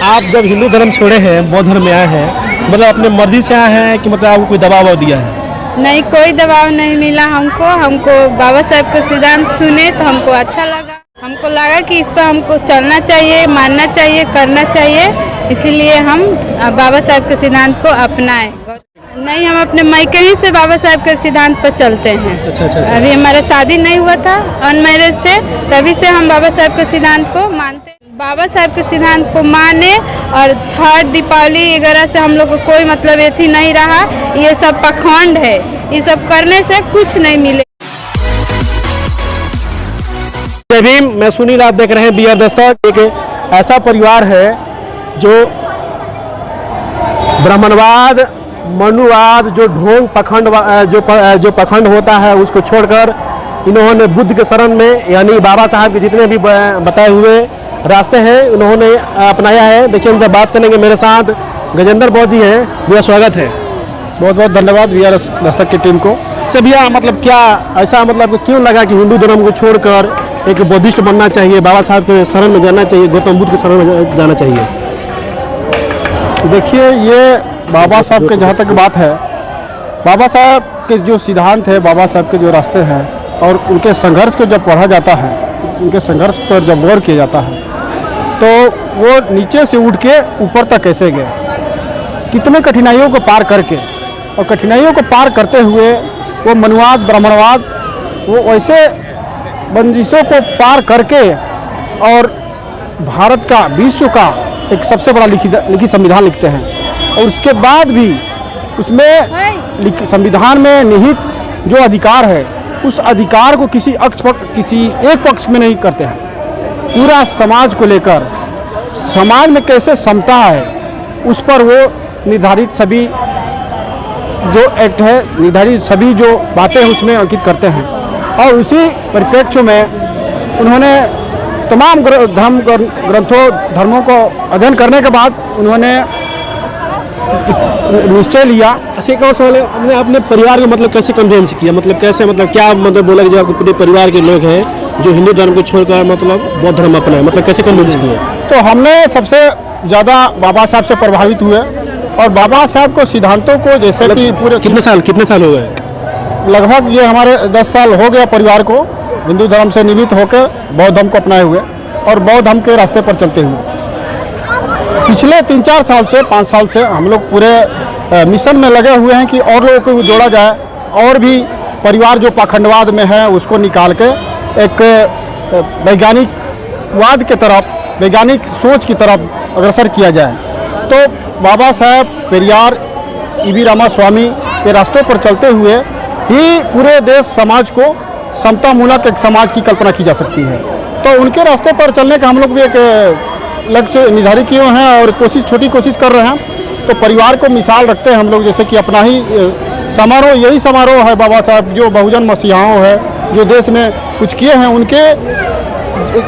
आप जब हिंदू धर्म छोड़े हैं, बौद्ध धर्म में आए हैं, मतलब अपने मर्जी से आए हैं कि मतलब आपको कोई दबाव दिया है? नहीं, कोई दबाव नहीं मिला हमको बाबा साहब का सिद्धांत सुने तो हमको अच्छा लगा। हमको लगा कि इस पर हमको चलना चाहिए, मानना चाहिए, करना चाहिए, इसीलिए हम बाबा साहब के सिद्धांत को अपनाएं। नहीं, हम अपने मायके ही से बाबा साहब के सिद्धांत पर चलते हैं। अच्छा। अभी हमारा शादी नहीं हुआ था, अनमैरिज थे, तभी से हम बाबा साहब के सिद्धांत को मानते हैं। बाबा साहब के सिद्धांत को माने और छठ, दीपावली वगैरह से हम लोग को कोई मतलब एथी नहीं रहा। ये सब पाखंड है, ये सब करने से कुछ नहीं मिले। जय भीम, मैं सुनील, आप देख रहे हैं बिहार दस्तक। एक ऐसा परिवार है जो ब्राह्मणवाद, मनुवाद, जो ढोंग पखंड जो पखंड होता है उसको छोड़कर इन्होंने बुद्ध के शरण में यानी बाबा साहब के जितने भी बताए हुए रास्ते हैं उन्होंने अपनाया है। देखिए, उनसे बात करेंगे। मेरे साथ गजेंद्र बौद्ध जी हैं। भैया स्वागत है। बहुत बहुत धन्यवाद बिहार दस्तक की टीम को। अच्छा भैया, मतलब क्या ऐसा मतलब क्यों लगा कि हिंदू धर्म को छोड़कर एक बौद्धिस्ट बनना चाहिए, बाबा साहब के शरण में जाना चाहिए, गौतम बुद्ध के शरण में जाना चाहिए? देखिए, ये बाबा साहब के जहाँ तक बात है, बाबा साहब के जो सिद्धांत है, बाबा साहब के जो रास्ते हैं और उनके संघर्ष को जब पढ़ा जाता है, उनके संघर्ष पर जब गौर किया जाता है तो वो नीचे से उठ के ऊपर तक कैसे गए, कितने कठिनाइयों को पार करके, और कठिनाइयों को पार करते हुए वो मनुवाद, ब्राह्मणवाद, वो वैसे बंदिशों को पार करके और भारत का, विश्व का एक सबसे बड़ा लिखित संविधान लिखते हैं। और उसके बाद भी उसमें संविधान में निहित जो अधिकार है, उस अधिकार को किसी एक पक्ष में नहीं करते हैं। पूरा समाज को लेकर, समाज में कैसे समता है, उस पर वो निर्धारित सभी जो एक्ट है, निर्धारित सभी जो बातें हैं उसमें अंकित करते हैं। और उसी परिप्रेक्ष्य में उन्होंने तमाम धर्मों को अध्ययन करने के बाद उन्होंने निश्चय लिया। अच्छा, एक और सवाल है, हमने अपने परिवार को मतलब कैसे कन्विंस किया, मतलब कैसे, मतलब क्या मतलब बोला कि जो आपके पूरे परिवार के लोग हैं जो हिंदू धर्म को छोड़कर मतलब बौद्ध धर्म अपनाए, मतलब कैसे कन्विंस किए? तो हमने सबसे ज़्यादा बाबा साहब से प्रभावित हुए और बाबा साहब को सिद्धांतों को जैसे कि पूरे कितने साल हो गए? लगभग ये हमारे 10 साल हो गया परिवार को हिंदू धर्म से निमित्त होकर बौद्ध धर्म को अपनाए हुए और बौद्ध धर्म के रास्ते पर चलते हुए। पिछले 3-4 साल से 5 साल से हम लोग पूरे मिशन में लगे हुए हैं कि और लोगों को जोड़ा जाए और भी परिवार जो पाखंडवाद में है उसको निकाल के एक वैज्ञानिकवाद के तरफ, वैज्ञानिक सोच की तरफ अग्रसर किया जाए। तो बाबा साहब, पेरियार, ईवी रामास्वामी के रास्तों पर चलते हुए ही पूरे देश समाज को समतामूलक एक समाज की कल्पना की जा सकती है। तो उनके रास्ते पर चलने का हम लोग भी एक लक्ष्य निर्धारित किए हैं और छोटी कोशिश कर रहे हैं। तो परिवार को मिसाल रखते हैं हम लोग, जैसे कि अपना ही समारोह, यही समारोह है बाबा साहब जो बहुजन मसीहाओं है, जो देश में कुछ किए हैं,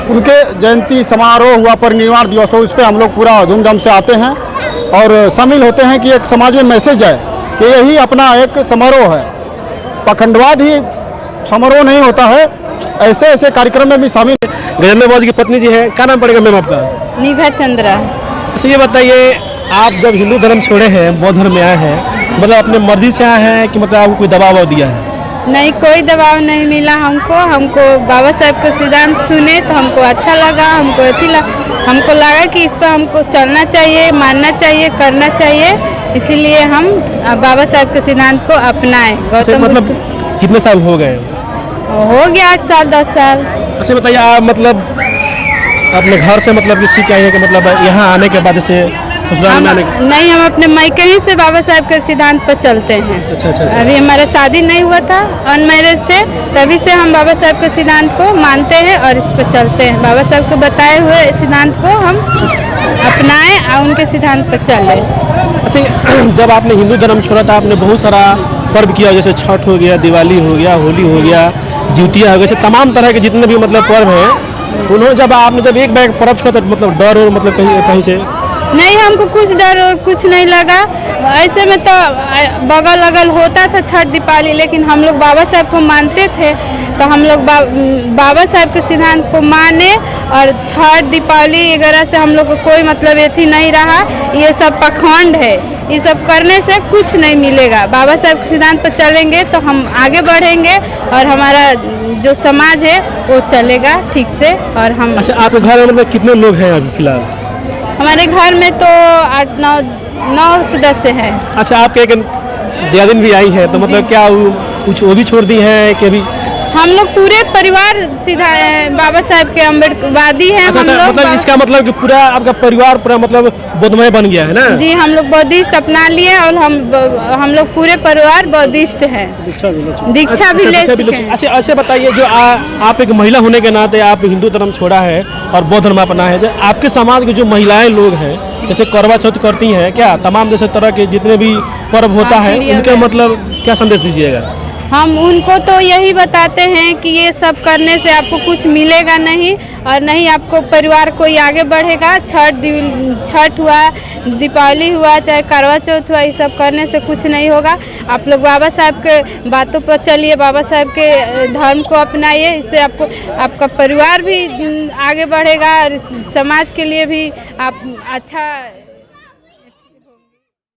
उनके जयंती समारोह हुआ, परिनिर्वाण दिवस हो, उस पर हम लोग पूरा धूमधाम से आते हैं और शामिल होते हैं कि एक समाज में मैसेज है कि यही अपना एक समारोह है। पाखंडवाद ही समारोह नहीं होता है, ऐसे ऐसे कार्यक्रम में भी शामिल। गजेंद्र बौद्ध की पत्नी जी है, क्या नाम पड़ेगा मैम आपका? निभा चंद्रा। अच्छा, ये बताइए, आप जब हिंदू धर्म छोड़े हैं, बौद्ध धर्म में आए हैं, मतलब अपने मर्जी से आए हैं कि मतलब आपको कोई दबाव दिया है? नहीं, कोई दबाव नहीं मिला हमको बाबा साहब का सिद्धांत सुने तो हमको अच्छा लगा। हमको लगा कि इस पर हमको चलना चाहिए, मानना चाहिए, करना चाहिए, इसीलिए हम बाबा साहब के सिद्धांत को अपनाएं। गौतम मतलब कितने साल हो गए? हो गया 8 साल 10 साल। अच्छा बताइए, आप मतलब अपने घर से मतलब किसी क्या है कि मतलब यहाँ आने के बाद जैसे नहीं, हम अपने मायके ही से बाबा साहब के सिद्धांत पर चलते हैं। अच्छा। अभी हमारा शादी नहीं हुआ था, अनमैरिज थे, तभी से हम बाबा साहब के सिद्धांत को मानते हैं और इस पर चलते हैं। बाबा साहब को बताए हुए सिद्धांत को हम अपनाएं और उनके सिद्धांत पर चलें। अच्छा, जब आपने हिंदू धर्म छोड़ा था, आपने बहुत सारा पर्व किया, जैसे छठ हो गया, दिवाली हो गया, होली हो गया, जितिया हो गया, तमाम तरह के जितने भी मतलब पर्व हैं, उन्होंने जब एक बैग पर्व छोड़ा तो मतलब डर और मतलब कहीं से नहीं, हमको कुछ डर और कुछ नहीं लगा। ऐसे में तो बगल अगल होता था छठ, दीपावली, लेकिन हम लोग बाबा साहब को मानते थे तो हम लोग बाबा साहब के सिद्धांत को माने और छठ दीपावली वगैरह से हम लोग को कोई मतलब एथी नहीं रहा। ये सब पाखंड है, ये सब करने से कुछ नहीं मिलेगा। बाबा साहब के सिद्धांत पर चलेंगे तो हम आगे बढ़ेंगे और हमारा जो समाज है वो चलेगा ठीक से। और हम अच्छा, आपके घर में कितने लोग हैं अभी फिलहाल? हमारे घर में तो 8-9 सदस्य हैं। अच्छा, आपके एक दियादिन भी आई है, तो मतलब क्या कुछ वो भी छोड़ दी है कि अभी? हम लोग पूरे परिवार सीधा बाबा साहब के अम्बेडकरवादी हैं। अच्छा, हम लोग मतलब इसका मतलब कि पूरा आपका परिवार पूरा मतलब बौद्धमय बन गया है ना? जी, हम लोग बौद्धिस्ट अपना लिए और हम लोग पूरे परिवार बौद्धिस्ट हैं। दीक्षा भी ले चुके हैं। अच्छा, ऐसे बताइए, जो आप एक महिला होने के नाते आप हिंदू धर्म छोड़ा है और बौद्ध धर्म अपना है, जो आपके समाज के जो महिलाएं लोग हैं जैसे करवा चौथ करती हैं, क्या तमाम जैसे तरह के जितने भी पर्व होता है उनके मतलब क्या संदेश दीजिएगा? हम उनको तो यही बताते हैं कि ये सब करने से आपको कुछ मिलेगा नहीं और नहीं आपको परिवार कोई आगे बढ़ेगा। छठ हुआ, दीपावली हुआ, चाहे करवा चौथ हुआ, ये सब करने से कुछ नहीं होगा। आप लोग बाबा साहब के बातों पर चलिए, बाबा साहब के धर्म को अपनाइए, इससे आपका परिवार भी आगे बढ़ेगा और समाज के लिए भी आप अच्छा